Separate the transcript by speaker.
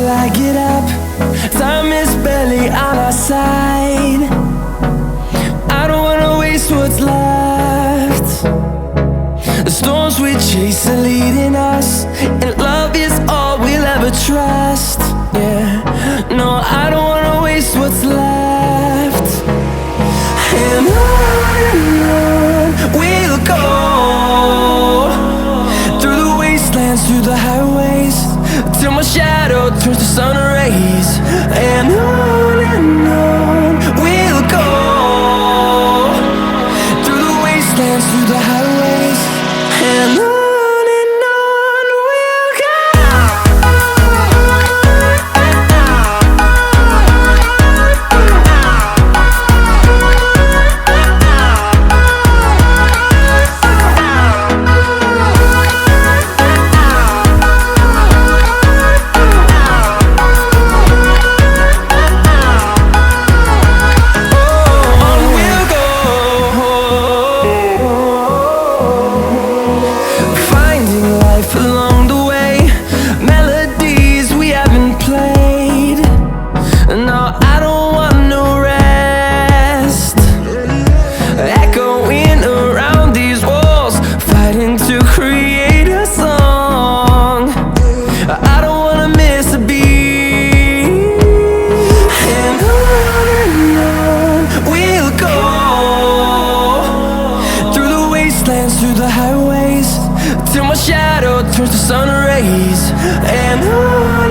Speaker 1: till I get up. Time is barely on our side. I don't wanna waste what's left. The storms we chase are leading us, and love is all we'll ever trust. Yeah, no, I don't wanna waste what's left. And on we'll go, through the wastelands, through the highways, till my shadow turns to sun rays. And on we'll go, through the wastelands, through the highways, and on we'll go. Through the highways, till my shadow turns to sun rays. And on